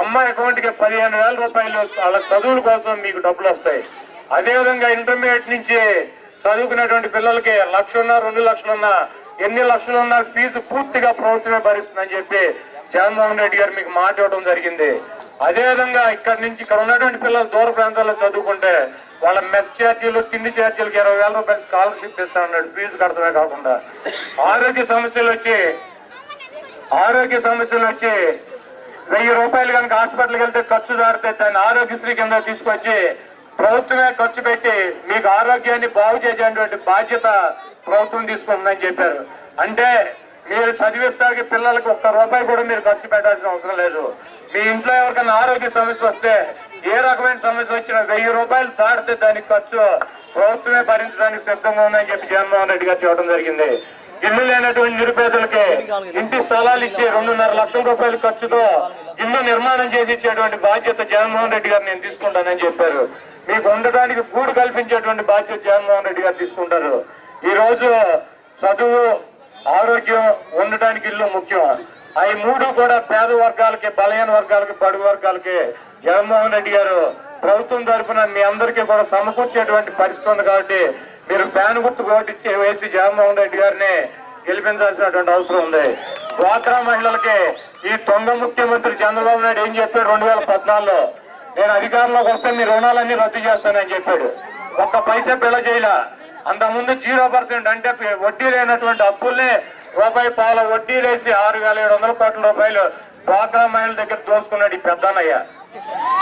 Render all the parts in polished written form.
అమ్మ అకౌంట్ కి 15,000 రూపాయలు వాళ్ళ చదువుల కోసం మీకు డబ్బులు వస్తాయి. అదేవిధంగా ఇంటర్మీడియట్ నుంచి చదువుకునేటువంటి పిల్లలకి 1,00,000 2 లక్షలున్నా ఎన్ని లక్షలున్నా ఫీజు పూర్తిగా ప్రభుత్వమే భరిస్తుందని చెప్పి జగన్మోహన్ రెడ్డి గారు మీకు మాట ఇవ్వడం జరిగింది. అదేవిధంగా ఇక్కడ ఉన్నటువంటి పిల్లలు దూర ప్రాంతాల్లో చదువుకుంటే వాళ్ళ మెస్ ఛార్జీలు తిండి ఛార్జీలకు 20,000 రూపాయలు స్కాలర్షిప్ ఇస్తా ఉన్నాడు ఫీజు కడతమే కాకుండా. ఆరోగ్య సమస్యలు వచ్చి 1,000 రూపాయలు కనుక హాస్పిటల్కి వెళ్తే ఖర్చు దాడితే దాన్ని ఆరోగ్యశ్రీ కింద తీసుకొచ్చి ప్రభుత్వమే ఖర్చు పెట్టి మీకు ఆరోగ్యాన్ని బాగు చేసేటువంటి బాధ్యత ప్రభుత్వం తీసుకుంటుందని చెప్పారు. అంటే మీరు చదివిస్తాకి పిల్లలకు 1 రూపాయి కూడా మీరు ఖర్చు పెట్టాల్సిన అవసరం లేదు. మీ ఇంట్లో ఎవరికైనా ఆరోగ్య సమస్య వస్తే ఏ రకమైన సమస్య వచ్చినా 1,000 రూపాయలు దాటితే దానికి ఖర్చు ప్రభుత్వమే భరించడానికి సిద్ధంగా ఉందని చెప్పి జగన్మోహన్ రెడ్డి గారు చెప్పడం జరిగింది. ఇల్లు లేనటువంటి నిరుపేదలకి ఇంటి స్థలాలు ఇచ్చి 2.5 లక్షల రూపాయల ఖర్చుతో ఇల్లు నిర్మాణం చేసి ఇచ్చేటువంటి బాధ్యత జగన్మోహన్ రెడ్డి గారు నేను తీసుకుంటానని చెప్పారు. మీకు ఉండటానికి గూడు కల్పించేటువంటి బాధ్యత జగన్మోహన్ రెడ్డి గారు తీసుకుంటారు. ఈ రోజు చదువు, ఆరోగ్యం, ఉండటానికి ఇల్లు ముఖ్యం. అవి 3 కూడా పేద వర్గాలకి, బలహీన వర్గాలకి, బడుగు వర్గాలకి జగన్మోహన్ రెడ్డి గారు ప్రభుత్వం తరఫున మీ అందరికీ కూడా సమకూర్చేటువంటి పరిస్థితి ఉంది. కాబట్టి మీరు ఫ్యాన్ గుర్తు ఓటిచ్చి వేసి జగన్మోహన్ రెడ్డి గారిని గెలిపించాల్సినటువంటి అవసరం ఉంది. డ్వాక్రా మహిళలకి ఈ దొంగ ముఖ్యమంత్రి చంద్రబాబు నాయుడు ఏం చెప్పాడు 2014లో, నేను అధికారంలోకి వస్తే మీ రుణాలన్నీ రద్దు చేస్తానని చెప్పాడు. 1 పైసా పిల్ల చేయలా. అంతకుముందు 0% అంటే వడ్డీ లేనటువంటి అప్పుల్ని రూపాయి పాల వడ్డీ వేసి 6,700 కోట్ల రూపాయలు డ్వాక్రా మహిళల దగ్గర దోసుకున్నాడు ఈ పెద్దన్నయ్య.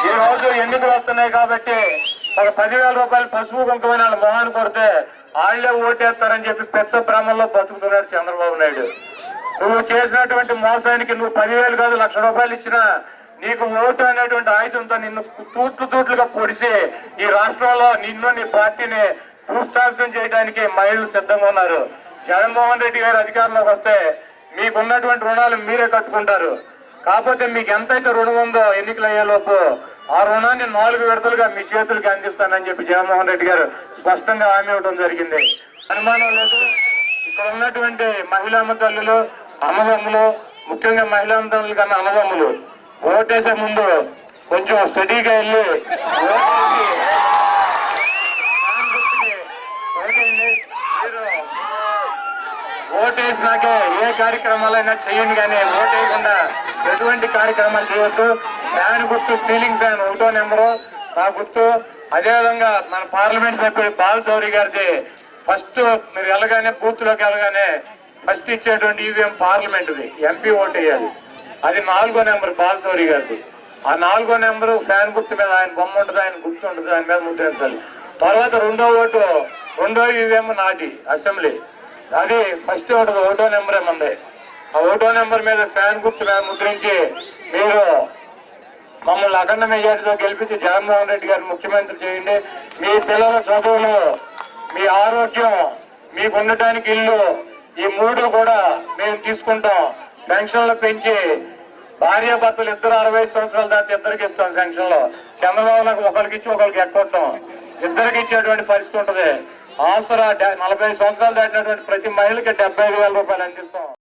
ఈ రోజు ఎన్నికలు వస్తున్నాయి కాబట్టి ఒక 10,000 రూపాయలు పసుపు కుంకుమని వాళ్ళ మొహాన్ని కొడితే వాళ్లే ఓటేస్తారని చెప్పి పెద్ద భ్రమంలో బతుకుతున్నాడు చంద్రబాబు నాయుడు. నువ్వు చేసినటువంటి మోసానికి నువ్వు 10,000 కాదు 1,00,000 రూపాయలు ఇచ్చినా నీకు ఓటు అనేటువంటి ఆయుధంతో నిన్ను తూట్లుగా పొడిసి ఈ రాష్ట్రంలో నిన్ను నీ పార్టీని భూస్థాపితం చేయడానికి మహిళలు సిద్ధంగా ఉన్నారు. జగన్మోహన్ రెడ్డి గారు అధికారంలోకి వస్తే మీకున్నటువంటి రుణాలు మీరే కట్టుకుంటారు. కాకపోతే మీకు ఎంతైతే రుణం ఉందో ఎన్నికలు అయ్యేలోపు ఆ రుణాన్ని 4 విడతలుగా మీ చేతులకి అందిస్తానని చెప్పి జగన్మోహన్ రెడ్డి గారు స్పష్టంగా హామీ ఇవ్వడం జరిగింది. అనుమానం లేదు. ఇక్కడ ఉన్నటువంటి మహిళామ్మ తల్లులు, అన్నదమ్ములు, ముఖ్యంగా మహిళామ్మ తల్లులు కన్నా అన్నదమ్ములు ఓటేసే ముందు కొంచెం స్టడీగా వెళ్ళి ఓటేసినాకే ఏ కార్యక్రమాలైనా చేయండి, కానీ ఓటేయకుండా ఎటువంటి కార్యక్రమాలు చేయొద్దు. ఫ్యాన్ గుర్తు, సీలింగ్ ఫ్యాన్ 1వ నెంబరు నా గుర్తు. అదేవిధంగా మన పార్లమెంట్ సభ్యుడు బాలశౌరి గారిది ఫస్ట్ మీరు వెళ్ళగానే బూత్ లోకి వెళ్ళగానే ఫస్ట్ ఇచ్చేటువంటి ఈవీఎం పార్లమెంట్ది ఎంపీ ఓటు వేయాలి. అది 4వ నెంబర్ బాలశౌరి గారిది. ఆ 4వ నెంబరు ఫ్యాన్ గుర్తు మీద ఆయన బొమ్మ ఉంటుంది, ఆయన గుర్తు ఉంటుంది, ఆయన మీద ముద్రించాలి. తర్వాత 2వ ఓటు 2వ ఈవీఎం నాటి అసెంబ్లీ, అది ఫస్ట్ ఓటు 1వ నెంబరే మంది. ఆ 1వ నెంబర్ మీద ఫ్యాన్ గుర్తు మీద ముద్రించి మీరు మమ్మల్ని అఖండ మెజార్టీతో గెలిపించి జగన్మోహన్ రెడ్డి గారు ముఖ్యమంత్రి చేయండి. మీ పిల్లల చదువులు, మీ ఆరోగ్యం, మీకు ఉండటానికి ఇల్లు, ఈ 3 కూడా మేము తీసుకుంటాం. పెన్షన్లు పెంచి భార్యాభర్తలు ఇద్దరు 65 సంవత్సరాల దాటి ఇద్దరికి ఇస్తాం పెన్షన్లో. చంద్రబాబులకు ఒకరికి ఇచ్చి ఒకరికి ఎక్కొట్టాం, ఇద్దరికి ఇచ్చేటువంటి పరిస్థితి ఉంటుంది. ఆసరా 40 సంవత్సరాలు దాటినటువంటి ప్రతి మహిళకి 75,000 రూపాయలు అందిస్తాం.